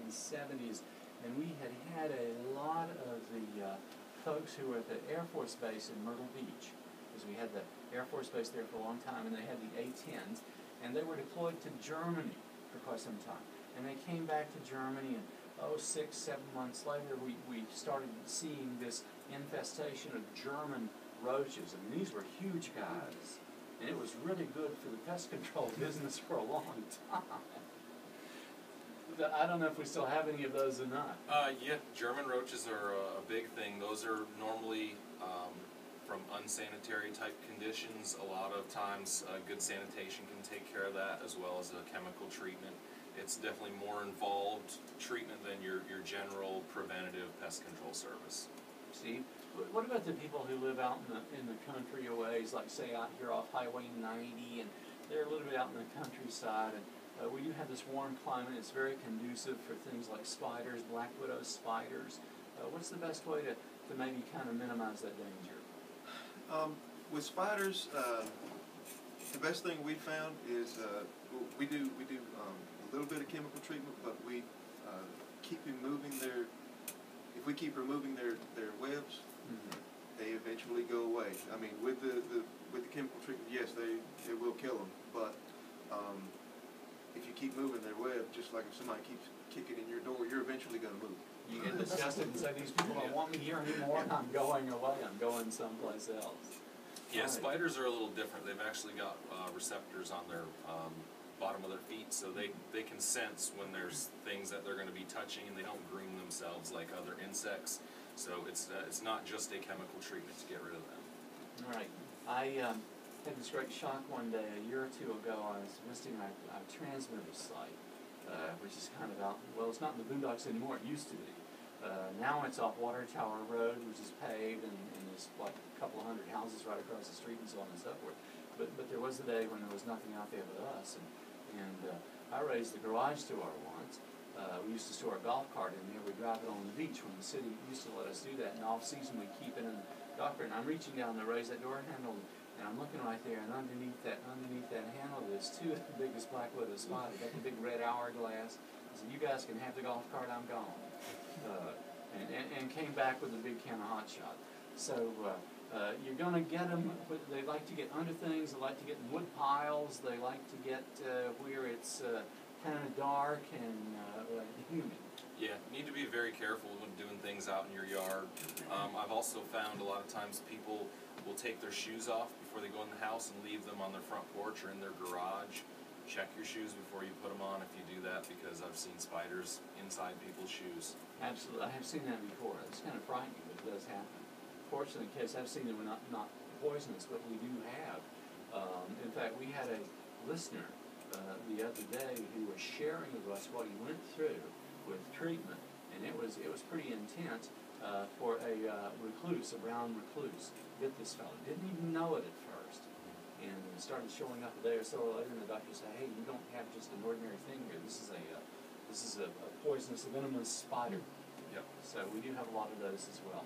the 70s, and we had a lot of the folks who were at the Air Force Base in Myrtle Beach, because we had the Air Force Base there for a long time, and they had the A-10s, and they were deployed to Germany for quite some time. And they came back to Germany, and 6, 7 months later, we started seeing this infestation of German roaches. I mean, these were huge guys, and it was really good for the pest control business for a long time. I don't know if we still have any of those or not. Yeah, German roaches are a big thing. Those are normally from unsanitary type conditions. A lot of times good sanitation can take care of that, as well as a chemical treatment. It's definitely more involved treatment than your general preventative pest control service. Steve, what about the people who live out in the country a ways, like say out here off Highway 90, and they're a little bit out in the countryside, and we do have this warm climate. It's very conducive for things like spiders, black widow spiders. What's the best way to maybe kind of minimize that danger? With spiders, the best thing we found is we do a little bit of chemical treatment, but we keep removing if we keep removing their webs, they eventually go away. I mean, with the chemical treatment, yes, they will kill them, but if you keep moving their web, just like if somebody keeps kicking in your door, you're eventually going to move. You get disgusted and say, these people don't want me here anymore, I'm going away, I'm going someplace else. Yeah, right. Spiders are a little different. They've actually got receptors on their bottom of their feet, so they can sense when there's things that they're going to be touching, and they don't groom themselves like other insects. So it's not just a chemical treatment to get rid of them. All right. I had this great shock one day a year or two ago. I was visiting our transmitter site, which is kind of out, well, it's not in the boondocks anymore, it used to be. Now it's off Water Tower Road, which is paved, and there's like a couple of hundred houses right across the street and so on and so forth. But there was a day when there was nothing out there but us, and I raised the garage door once. We used to store a golf cart in there. We drive it on the beach when the city used to let us do that. In off-season, we keep it in the golf cart. And I'm reaching down to raise that door handle, and I'm looking right there, and underneath that handle, there's two of the biggest black widow spiders. Got the big red hourglass. I said, "You guys can have the golf cart. I'm gone." And came back with a big can of hot shot. So you're going to get them. They like to get under things. They like to get in wood piles. They like to get where it's kind of dark and humid. Yeah, you need to be very careful when doing things out in your yard. I've also found a lot of times people will take their shoes off before they go in the house and leave them on their front porch or in their garage. Check your shoes before you put them on if you do that, because I've seen spiders inside people's shoes. Absolutely. I have seen that before. It's kind of frightening, but it does happen. Fortunately, in case I've seen them, not poisonous, but we do have. In fact, we had a listener the other day who was sharing with us what he went through with treatment, and it was pretty intense for a recluse, a brown recluse. Bit this fellow. Didn't even know it at first. And it started showing up a day or so later, and the doctor said, "Hey, you don't have just an ordinary thing here. This is a poisonous, venomous spider." Yep. So we do have a lot of those as well.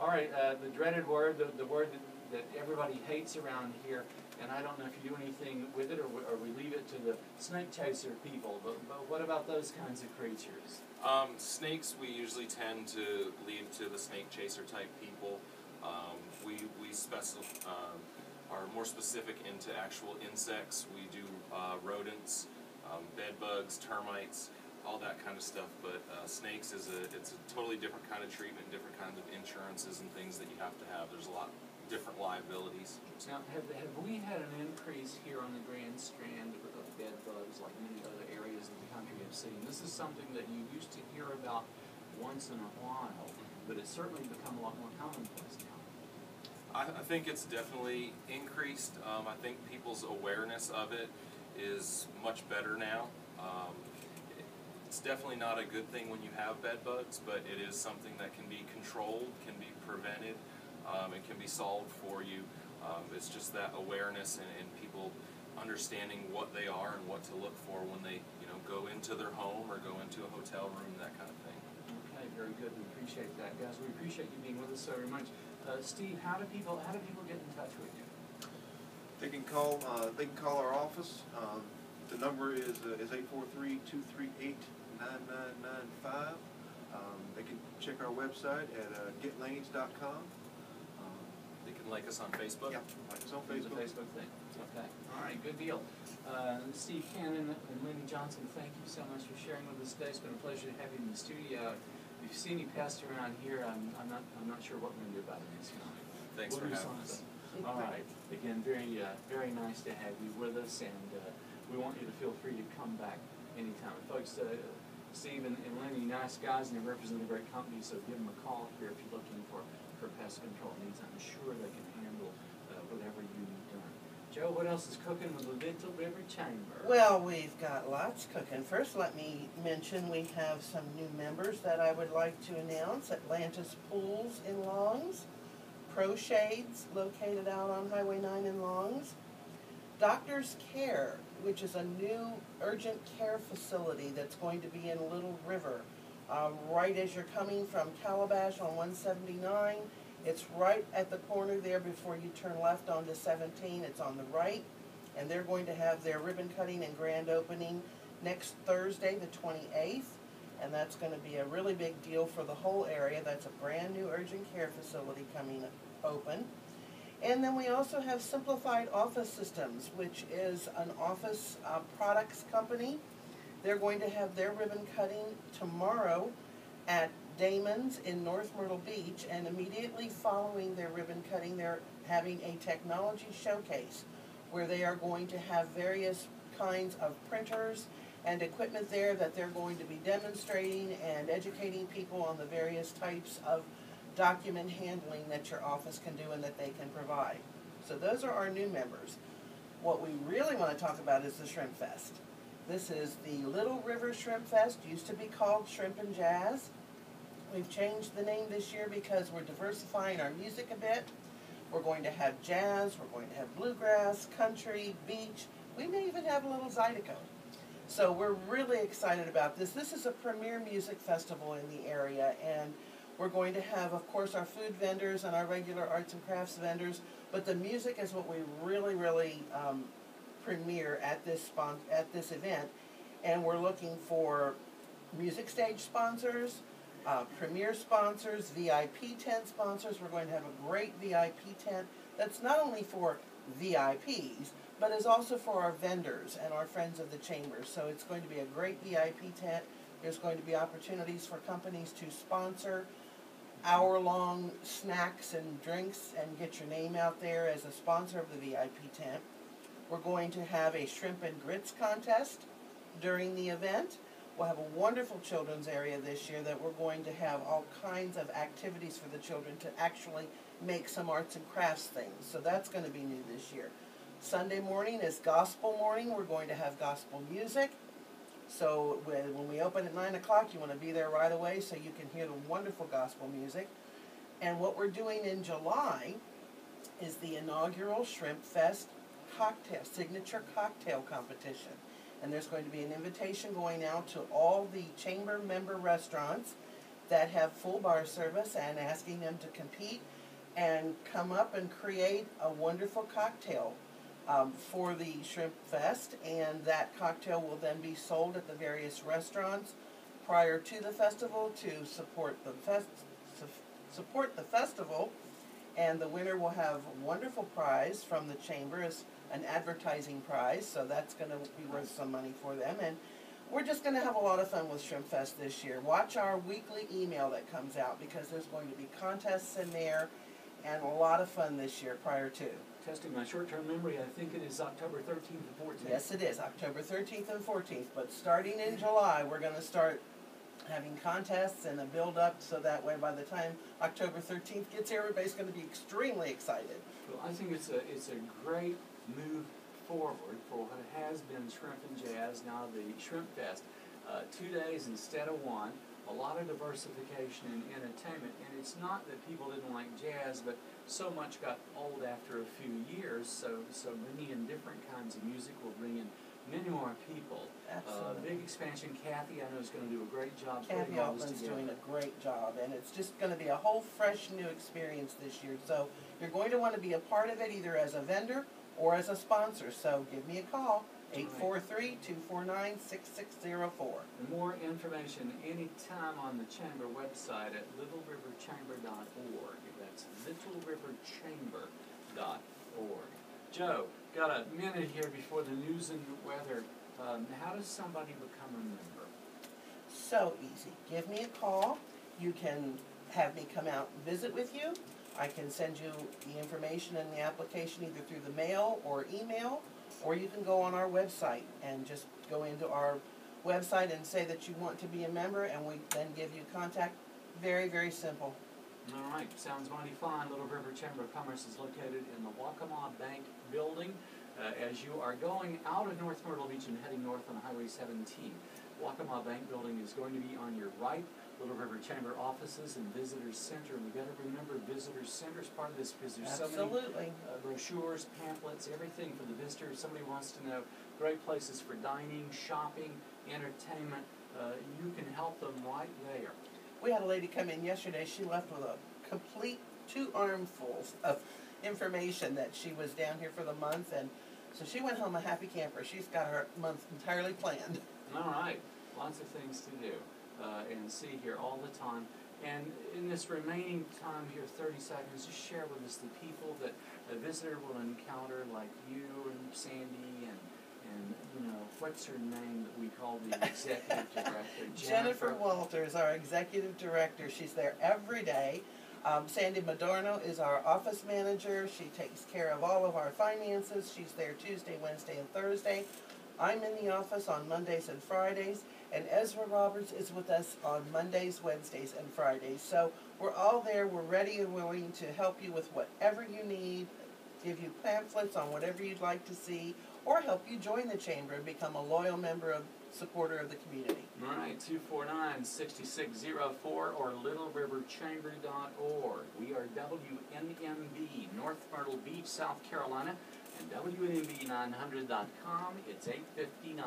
All right, the dreaded word, the word that everybody hates around here, and I don't know if you do anything with it or we leave it to the snake chaser people, but what about those kinds of creatures? Snakes we usually tend to leave to the snake chaser type people. We are more specific into actual insects. We do rodents, bed bugs, termites, all that kind of stuff. But snakes it's a totally different kind of treatment, different kinds of insurances and things that you have to have. There's a lot of different liabilities. Now, have we had an increase here on the Grand Strand of bed bugs like many other areas of the country have seen? This is something that you used to hear about once in a while, but it's certainly become a lot more commonplace now. I think it's definitely increased. I think people's awareness of it is much better now. It's definitely not a good thing when you have bed bugs, but it is something that can be controlled, can be prevented, and can be solved for you. It's just that awareness and people understanding what they are and what to look for when they go into their home or go into a hotel room, that kind of thing. Okay, very good. We appreciate that, guys. We appreciate you being with us so very much. Steve, how do people get in touch with you? They can call our office. The number is 843-238-9000. 9995. They can check our website at getlanes.com. They can like us on Facebook. Yeah, like us on It's a Facebook. Facebook thing. Okay. All right. Good deal. Steve Cannon and Lennie Johnson, thank you so much for sharing with us today. It's been a pleasure to have you in the studio. If you see any pests around here, I'm not sure what we're going to do about it next time. Thanks for do having us. something. All right. Again, very nice to have you with us, and we want you to feel free to come back anytime. Folks, Steve and Lennie, nice guys, and they represent a great company, so give them a call here if you're looking for pest control needs. I'm sure they can handle whatever you need done. Joe, what else is cooking with the Little River Chamber? Well, we've got lots cooking. First, let me mention we have some new members that I would like to announce. Atlantis Pools in Longs, Pro Shades, located out on Highway 9 in Longs, Doctor's Care, which is a new urgent care facility that's going to be in Little River. Right as you're coming from Calabash on 179, it's right at the corner there before you turn left onto 17. It's on the right, and they're going to have their ribbon cutting and grand opening next Thursday, the 28th, and that's going to be a really big deal for the whole area. That's a brand new urgent care facility coming open. And then we also have Simplified Office Systems, which is an office products company. They're going to have their ribbon cutting tomorrow at Damon's in North Myrtle Beach, and immediately following their ribbon cutting, they're having a technology showcase where they are going to have various kinds of printers and equipment there that they're going to be demonstrating and educating people on the various types of document handling that your office can do and that they can provide. So those are our new members. What we really want to talk about is the Shrimp Fest. This is the Little River Shrimp Fest, used to be called Shrimp and Jazz. We've changed the name this year because we're diversifying our music a bit. We're going to have jazz, we're going to have bluegrass, country, beach. We may even have a little Zydeco. So we're really excited about this. This is a premier music festival in the area, and we're going to have, of course, our food vendors and our regular arts and crafts vendors, but the music is what we really premiere at this event. And we're looking for music stage sponsors, premier sponsors, VIP tent sponsors. We're going to have a great VIP tent that's not only for VIPs, but is also for our vendors and our friends of the chamber. So it's going to be a great VIP tent. There's going to be opportunities for companies to sponsor hour-long snacks and drinks and get your name out there as a sponsor of the VIP tent. We're going to have a shrimp and grits contest during the event. We'll have a wonderful children's area this year that we're going to have all kinds of activities for the children to actually make some arts and crafts things. So that's going to be new this year. Sunday morning is gospel morning. We're going to have gospel music. So when we open at 9 o'clock, you want to be there right away so you can hear the wonderful gospel music. And what we're doing in July is the inaugural Shrimp Fest signature cocktail competition. And there's going to be an invitation going out to all the chamber member restaurants that have full bar service and asking them to compete and come up and create a wonderful cocktail for the Shrimp Fest, and that cocktail will then be sold at the various restaurants prior to the festival to support the festival, and the winner will have a wonderful prize from the chamber as an advertising prize, so that's going to be worth some money for them. And we're just going to have a lot of fun with Shrimp Fest this year. Watch our weekly email that comes out because there's going to be contests in there and a lot of fun this year prior to. Testing my short-term memory, I think it is October 13th and 14th. Yes, it is, October 13th and 14th. But starting in July, we're going to start having contests and a build-up so that way by the time October 13th gets here, everybody's going to be extremely excited. Well, I think it's a great move forward for what has been Shrimp and Jazz, now the Shrimp Fest. 2 days instead of one. A lot of diversification in entertainment, and it's not that people didn't like jazz, but so much got old after a few years, so bringing in different kinds of music will bring in many more people. Absolutely. Big expansion. Kathy, I know, is going to do a great job. Kathy Altman's doing a great job, and it's just going to be a whole fresh new experience this year. So you're going to want to be a part of it either as a vendor or as a sponsor. So give me a call, 843-249-6604. And more information anytime on the Chamber website at littleriverchamber.org. That's littleriverchamber.org. Joe, got a minute here before the news and weather. How does somebody become a member? So easy. Give me a call. You can have me come out and visit with you. I can send you the information and the application either through the mail or email, or you can go on our website and just go into our website and say that you want to be a member, and we then give you contact. Very, very simple. All right, sounds mighty fine. Little River Chamber of Commerce is located in the Waccamaw Bank building. As you are going out of North Myrtle Beach and heading north on Highway 17, Waccamaw Bank building is going to be on your right. Little River Chamber offices and Visitors Center. And we've got to remember Visitors Center is part of this because there's so many brochures, pamphlets, everything for the visitor. If somebody wants to know great places for dining, shopping, entertainment, you can help them right there. We had a lady come in yesterday. She left with a complete 2 armfuls of information that she was down here for the month, and so she went home a happy camper. She's got her month entirely planned. All right, lots of things to do and see here all the time. And in this remaining time here, 30 seconds, just share with us the people that a visitor will encounter, like you and Sandy and you know, what's her name that we call the executive director? Jennifer Walters, our executive director. She's there every day. Sandy Madorno is our office manager. She takes care of all of our finances. She's there Tuesday, Wednesday, and Thursday. I'm in the office on Mondays and Fridays, and Ezra Roberts is with us on Mondays, Wednesdays, and Fridays. So we're all there. We're ready and willing to help you with whatever you need, give you pamphlets on whatever you'd like to see, or help you join the Chamber and become a loyal supporter of the community. All right, 249-6604 or littleriverchamber.org. We are WNMB, North Myrtle Beach, South Carolina, and WNMB900.com. It's 8:59.